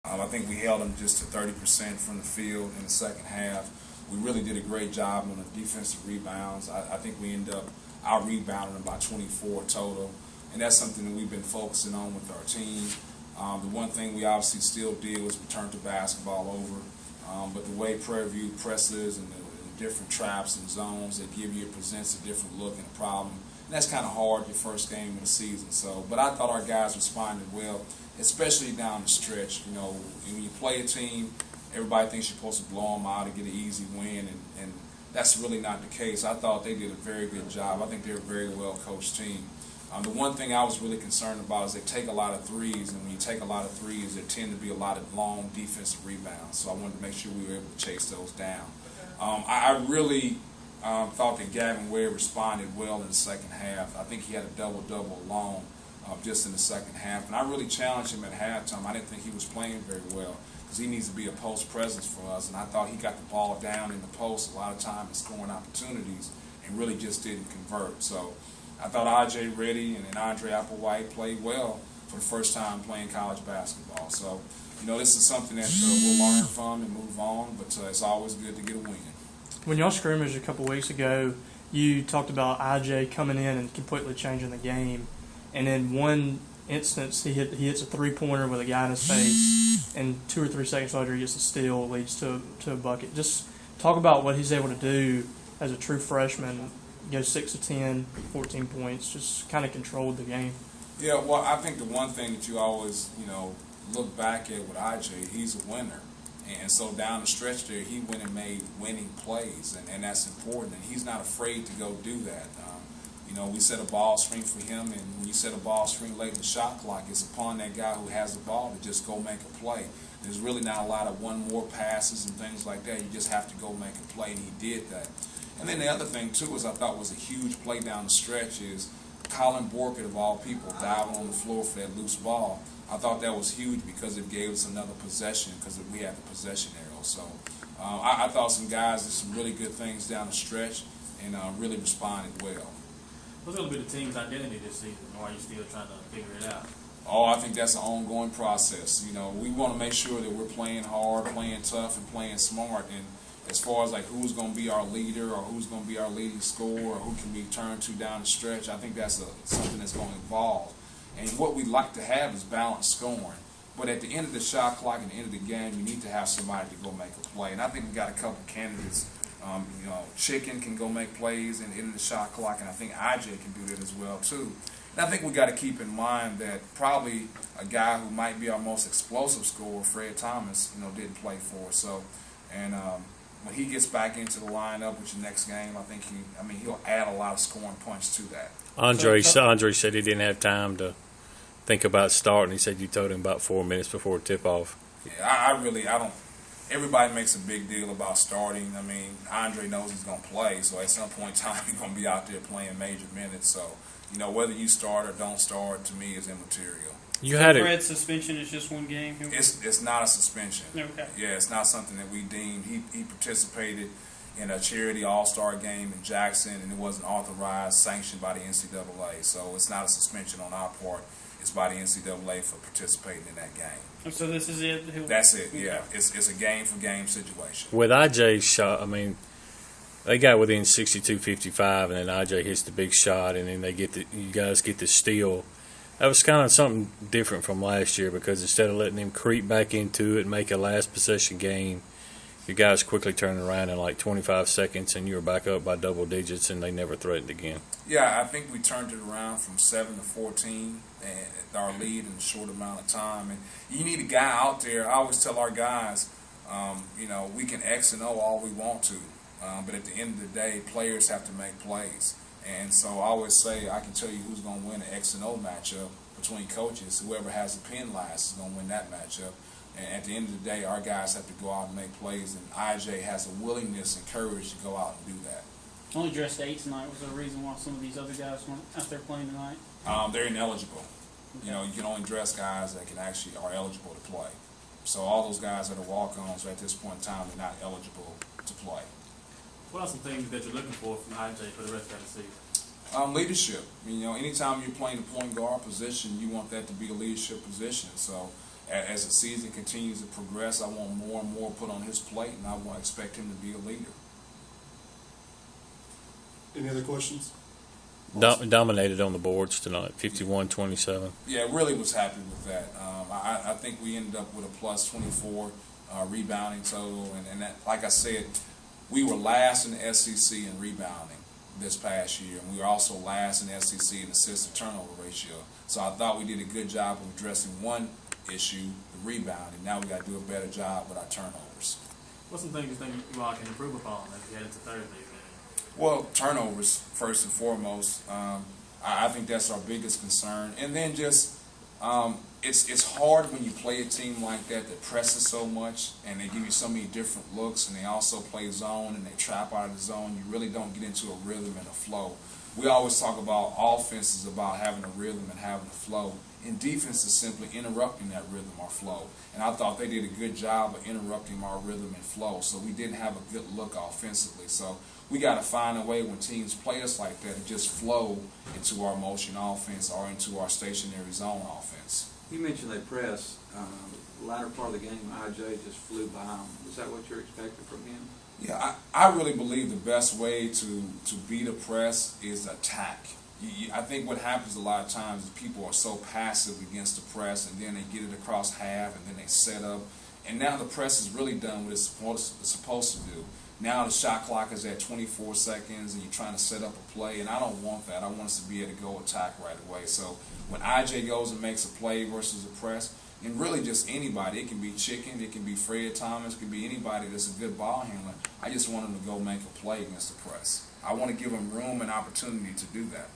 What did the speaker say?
I think we held them just to 30% from the field in the second half. We really did a great job on the defensive rebounds. I think we ended up out-rebounding them by 24 total, and that's something that we've been focusing on with our team. The one thing we obviously still did was return to basketball over, but the way Prairie View presses and the different traps and zones that presents a different look and a problem. And that's kind of hard your first game of the season. So, but I thought our guys responded well, especially down the stretch. You know, when you play a team, everybody thinks you're supposed to blow them out and get an easy win, and that's really not the case. I thought they did a very good job. I think they're a very well-coached team. The one thing I was really concerned about is they take a lot of threes, and when you take a lot of threes, there tend to be a lot of long defensive rebounds. So I wanted to make sure we were able to chase those down. I really thought that Gavin Ware responded well in the second half. I think he had a double-double alone just in the second half. And I really challenged him at halftime. I didn't think he was playing very well because he needs to be a post presence for us. And I thought he got the ball down in the post a lot of time and scoring opportunities and really just didn't convert. So I thought I.J. Reddy and Andre Applewhite played well for the first time playing college basketball. So, you know, this is something that we'll learn from and move on, but it's always good to get a win. When y'all scrimmaged a couple weeks ago, you talked about I.J. coming in and completely changing the game. And in one instance, he hits a three-pointer with a guy in his face, and 2 or 3 seconds later he gets a steal, leads to a bucket. Just talk about what he's able to do as a true freshman. Goes 6 of 10, 14 points, just kind of controlled the game. Yeah, well, I think the one thing that you always, look back at with IJ, he's a winner. And so down the stretch there, he went and made winning plays, and that's important. And he's not afraid to go do that. We set a ball screen for him, and when you set a ball screen late in the shot clock, it's upon that guy who has the ball to just go make a play. There's really not a lot of one more passes and things like that. You just have to go make a play, and he did that. And then the other thing, too, is I thought was a huge play down the stretch is Colin Borkett, of all people, diving on the floor for that loose ball. I thought that was huge because it gave us another possession because we had the possession arrow. So I thought some guys did some really good things down the stretch and really responded well. What's going to be the team's identity this season, or are you still trying to figure it out? Oh, I think that's an ongoing process. We want to make sure that we're playing hard, playing tough, and playing smart. And as far as like who's going to be our leader or who's going to be our leading scorer or who can we turn to down the stretch, I think that's something that's going to evolve. And what we like to have is balanced scoring. But at the end of the shot clock and the end of the game, you need to have somebody to go make a play. And I think we've got a couple candidates. Chicken can go make plays in the end of the shot clock, and I think IJ can do that as well too. And I think we got to keep in mind that probably a guy who might be our most explosive scorer, Fred Thomas, didn't play for us. So, and when he gets back into the lineup with your next game, I think he'll add a lot of scoring punch to that. Andre said he didn't have time to think about starting. He said you told him about 4 minutes before tip-off. Yeah, I don't. Everybody makes a big deal about starting. Andre knows he's going to play, so at some point in time he's going to be out there playing major minutes. So, whether you start or don't start, to me, is immaterial. Fred's suspension is just one game? It's not a suspension. Okay. Yeah, it's not something that we deemed. He participated in a charity all-star game in Jackson, and it wasn't authorized, sanctioned by the NCAA. So it's not a suspension on our part. It's by the NCAA for participating in that game. So this is it? That's it, yeah. It's a game-for-game situation. With IJ's shot, they got within 62-55, and then IJ hits the big shot, and then you guys get the steal. That was kind of something different from last year because instead of letting him creep back into it and make a last possession game, you guys quickly turned around in like 25 seconds, and you were back up by double digits, and they never threatened again. Yeah, I think we turned it around from 7 to 14, and our lead in a short amount of time. And you need a guy out there. I always tell our guys, we can X and O all we want to, but at the end of the day, players have to make plays. And so I always say I can tell you who's going to win an X and O matchup between coaches. Whoever has the pin last is going to win that matchup. And at the end of the day, our guys have to go out and make plays, and IJ has a willingness and courage to go out and do that. Only dressed 8 tonight. Was there a reason why some of these other guys weren't out there playing tonight? They're ineligible. Okay. You can only dress guys that are eligible to play. So all those guys that are walk-ons at this point in time are not eligible to play. What are some things that you're looking for from IJ for the rest of the season? Leadership. Anytime you're playing the point guard position, you want that to be a leadership position. So, as the season continues to progress, I want more and more put on his plate, and I want to expect him to be a leader. Any other questions? Dominated on the boards tonight, 51-27. Yeah, really was happy with that. I think we ended up with a plus 24 rebounding total, and that, like I said, we were last in the SEC in rebounding this past year, and we were also last in the SEC in assist to turnover ratio. So I thought we did a good job of addressing one issue, the rebounding. Now we got to do a better job with our turnovers. What's some things you think you all can improve upon as you head into Thursday? Well, turnovers first and foremost. I think that's our biggest concern, and then just it's hard when you play a team like that presses so much, and they give you so many different looks, and they also play zone and they trap out of the zone. You really don't get into a rhythm and a flow. We always talk about offense is about having a rhythm and having a flow, and defense is simply interrupting that rhythm or flow. And I thought they did a good job of interrupting our rhythm and flow, so we didn't have a good look offensively. So we got to find a way when teams play us like that to just flow into our motion offense or into our stationary zone offense. You mentioned they press. The latter part of the game, IJ just flew by him. Is that what you're expecting from him? Yeah, I really believe the best way to beat a press is attack. I think what happens a lot of times is people are so passive against the press, and then they get it across half, and then they set up. And now the press is really done what it's supposed to do. Now the shot clock is at 24 seconds, and you're trying to set up a play, and I don't want that. I want us to be able to go attack right away. So when IJ goes and makes a play versus a press, and really just anybody, it can be Chicken, it can be Fred Thomas, it can be anybody that's a good ball handler, I just want him to go make a play against the press. I want to give him room and opportunity to do that.